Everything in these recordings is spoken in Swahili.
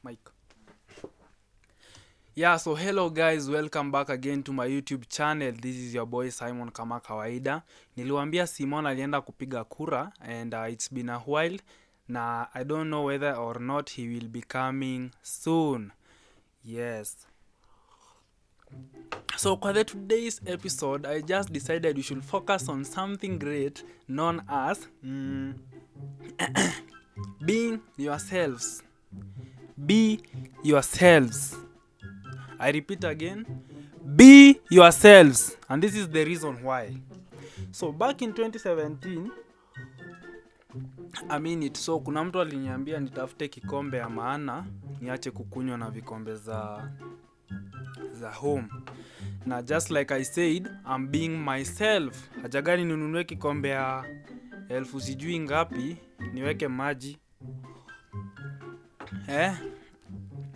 Mike. Yeah, so hello guys, welcome back again to my YouTube channel. This is your boy Seeymon kama kawaida. Niliwaambia Seeymon alienda kupiga kura and it's been a while. Na I don't know whether or not he will be coming soon. Yes. So for today's episode, I just decided we should focus on something great known as being yourselves. Be yourselves. I repeat again, be yourselves. And this is the reason why. So back in 2017, so kuna mtu aliniambia nitafute kikombe ya maana niache kukunywa na vikombe za home. Na just like I said, I'm being myself. Haja gani ninunue kikombe ya 1000 sijui ngapi niweke maji?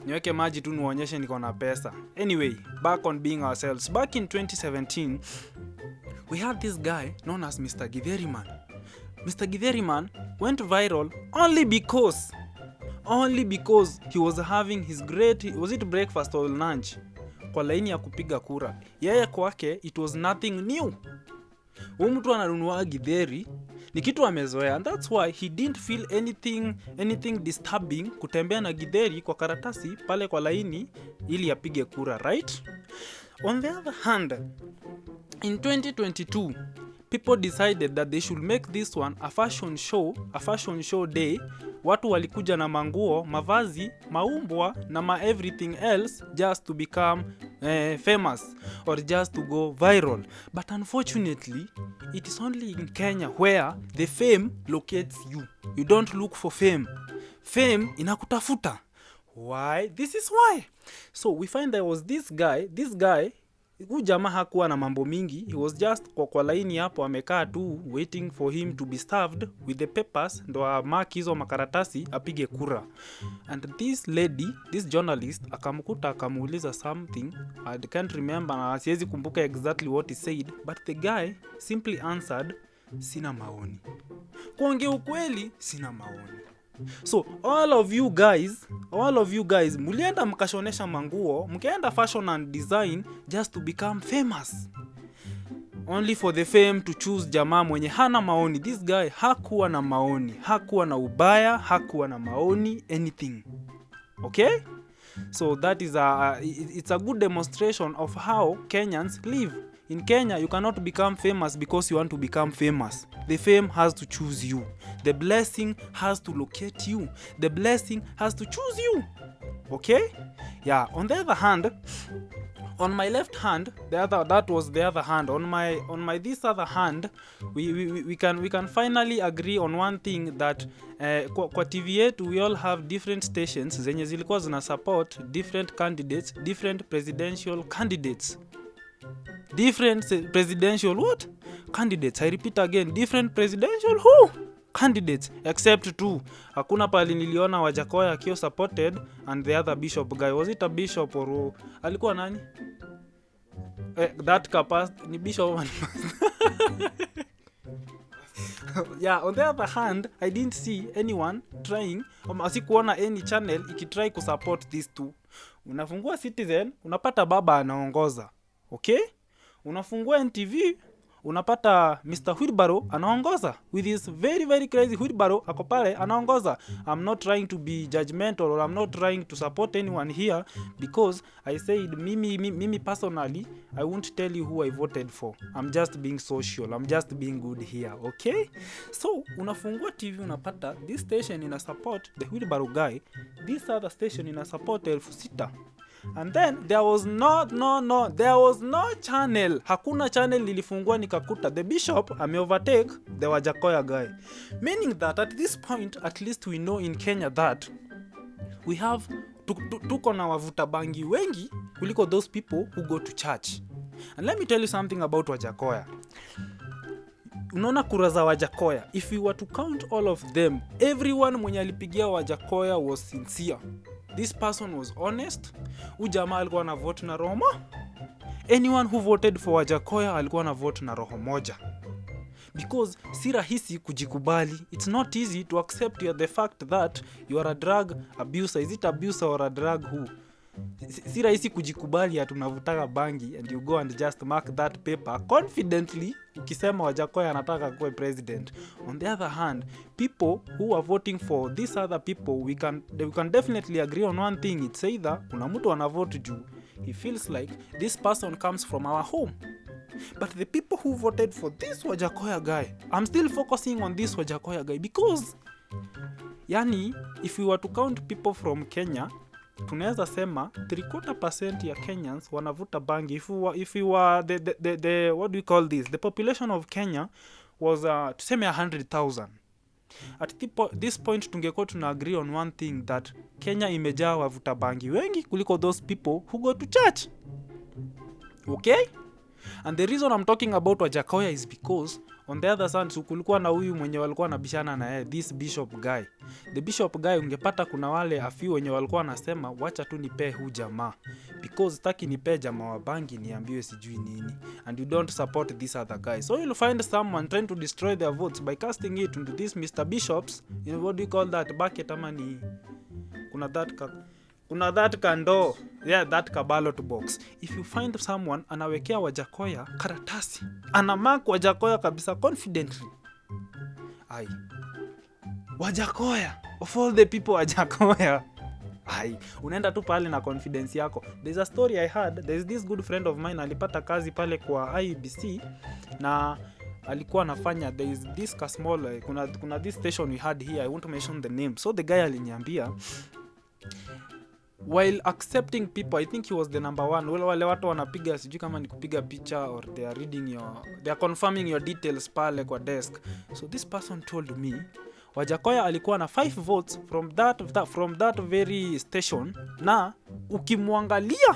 Niweke maji tu nionyeshe niko na pesa. Anyway, back on being ourselves. Back in 2017, we had this guy known as Mr. Githeriman. Mr. Githeriman went viral only because he was having his breakfast or lunch kwa laini ya kupiga kura. Yeye kwake it was nothing new. Huyu mtu ananunua githeri ni kitu amezoea, and that's why he didn't feel anything disturbing kutembea na githeri kwa karatasi pale kwa laini ili apige kura, right? On the other hand, in 2022, people decided that they should make this one a fashion show day. Watu walikuja na manguo, mavazi, maumbwa na everything else just to become famous or just to go viral. But unfortunately, it is only in Kenya where the fame locates you. You don't look for fame. Fame inakutafuta. Why? This is why. So we find there was this guy, huyu jamaa hakuwa na mambo mingi. He was just kwa laini hapo amekaa tu waiting for him to be served with the papers ndo mark hizo makaratasi apige kura. And this journalist akamkuta akamuuliza something. I can't remember na siwezi kumbuka exactly what he said, but the guy simply answered, sina maoni. Kuongea ukweli, sina maoni. So all of you guys mulienda mkashonesha manguo, mkaenda fashion and design just to become famous, only for the fame to choose jamaa mwenye hana maoni. This guy hakuwa na maoni, hakuwa na ubaya, hakuwa na maoni, anything. Okay? So that is it's a good demonstration of how Kenyans live. In Kenya, you cannot become famous because you want to become famous. The fame has to choose you. The blessing has to locate you. The blessing has to choose you. Okay? Yeah. On the other hand, on my left hand, that was the other hand. On my this other hand, we can finally agree on one thing, that kwa TV yetu we all have different stations zenye zilikuwa zina support different candidates, different presidential candidates. Different presidential what? Candidates. I repeat again, different presidential candidates, except two. Hakuna pali niliona Wajakoya akio supported and the other bishop guy. Was it a bishop or alikuwa nani? That capacity ni bishop. Yeah, on the other hand, I didn't see anyone trying, asikuona any channel ikitry kusupport these two. Unafungua Citizen, unapata baba anaongoza. Okay? Unafungua NTV, unapata Mr. Wheelbarrow anaongoza with his very very crazy wheelbarrow ako pale anaongoza. I'm not trying to be judgmental or I'm not trying to support anyone here, because I said mimi personally I won't tell you who I voted for. I'm just being social. I'm just being good here. Okay? So unafungua TV unapata this station ina support the wheelbarrow guy, this other station ina support 6,000. And then there was no channel. Hakuna channel nilifungua nikakuta the bishop overtake the Wajakoya guy. Meaning that at this point, at least we know in Kenya that we have tuko na wavuta bangi wengi kuliko those people who go to church. And let me tell you something about Wajakoya. Unaona kura za Wajakoya, if we were to count all of them, everyone mwenye alipigia Wajakoya was sincere. This person was honest. Ujamaa alikuwa na vote na roho. Anyone who voted for Wajakoya alikuwa na vote na roho moja. because si rahisi kujikubali. It's not easy to accept the fact that you are a drug abuser. Is it abuser or a drug who? Si rahisi kujikubali ati unavutaka bangi and you go and just mark that paper confidently ukisema Wajakoya anataka kuwa president. On the other hand, people who are voting for these other people, we can definitely agree on one thing. It's either kuna mtu anavote juu he feels like this person comes from our home. But the people who voted for this Wajakoya guy, I'm still focusing on this Wajakoya guy because yani if we were to count people from Kenya, tunaweza sema 3/4% ya Kenyans wanavuta bangi. If we were the what do we call this, the population of Kenya was tuseme 100,000. At this point tungekuwa tuna agree on one thing, that Kenya imejaa wavuta bangi wengi kuliko those people who go to church. Okay? And the reason I'm talking about Wajakoya is because on the other side kulikuwa na huyu mwenye walikuwa nabishana na yeye, this bishop guy. The bishop guy, ungepata kuna wale afiu wenye walikuwa nasema wacha tu nipe huu jamaa because sitaki nipe jamaa wa bangi niambiwe sijui nini, and you don't support this other guy. So you'll find someone trying to destroy their votes by casting it into this Mr. Bishops, you know, what do you call that, bucket ama ni kuna that kando, yeah, that ballot box. If you find someone anawekea Wajakoya karatasi, anamark Wajakoya kabisa confidently, ai Wajakoya, of all the people Wajakoya, ai unaenda tu pale na confidence yako. There's a story I had. There's this good friend of mine, alipata kazi pale kwa IBC na alikuwa anafanya, there is this small kuna this station we had here, I won't mention the name. So the guy aliniambia, while accepting people, I think he was the number one. Wale watu wanapiga sijui kama ni kupiga picha or they are confirming your details pale kwa desk. So this person told me Wajakoya alikuwa na 5 votes from that very station, na ukimwangalia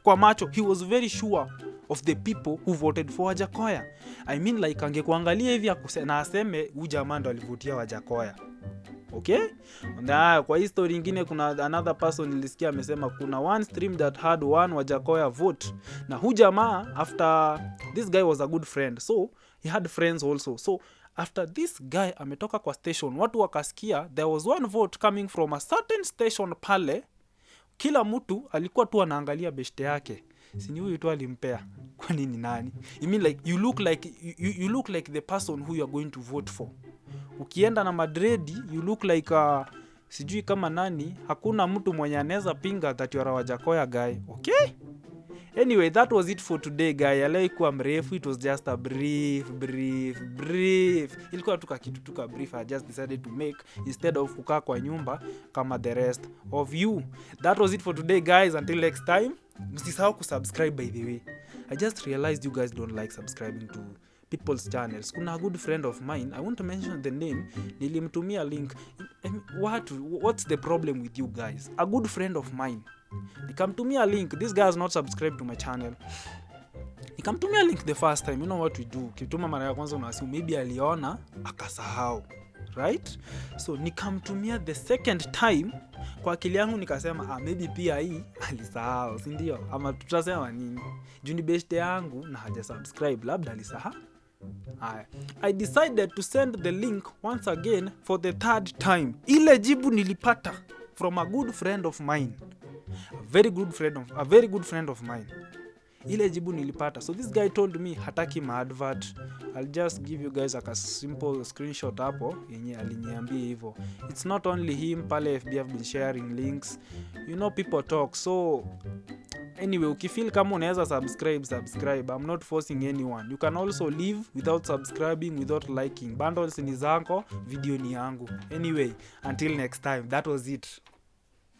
kwa macho he was very sure of the people who voted for Wajakoya. I mean like angekuangalia hivi na aseme huyu jamaa ndo alivotia Wajakoya. Okay? Na kwa hii story nyingine kuna another person nilisikia amesema kuna one stream that had one Wajakoya vote. Na huyu jamaa, after this guy was a good friend, so he had friends also. So after this guy ametoka kwa station, watu wakasikia there was one vote coming from a certain station pale. Kila mtu alikuwa tu anaangalia beshte yake. Sini huyu tu alimpea. Kwa nini nani? I mean like you look like the person who you are going to vote for. Ukienda na Madrid, you look like sijui kama nani, hakuna mtu mwenye anaweza pinga that you are a Wajakoya guy. Okay? Anyway, that was it for today guy. Alikuwa mrefu, it was just a brief. Ilikuwa tuka brief I just decided to make instead of kukaa kwa nyumba kama the rest of you. That was it for today guys. Until next time, msisahau kusubscribe by the way. I just realized you guys don't like subscribing to people's channels. Kuna a good friend of mine, I won't mention the name, nilimtumia link. What's the problem with you guys? A good friend of mine, nikamtumia link. This guy has not subscribed to my channel. Nikamtumia link the first time. You know what we do, kituma mara ya kwanza unasimu maybe aliona akasahau, right? So nikamtumia the second time, kwa akili yangu nikasema maybe pia hii alisahau, si ndio? Ama tutasema nini? Juu ni beshte yangu na haja subscribe, labda alisahau. I decided to send the link once again for the third time. Ile jibu nilipata from a good friend of mine, a very good friend of mine. Ile jibu nilipata. So this guy told me hataki ma-advert. I'll just give you guys a simple screenshot hapo yenye aliniambia hivyo. It's not only him, pale FB have been sharing links. You know people talk. So anyway, ukifeel kama unaweza subscribe. I'm not forcing anyone. You can also leave without subscribing, without liking. Bundles ni zako, video ni yangu. Anyway, until next time, that was it.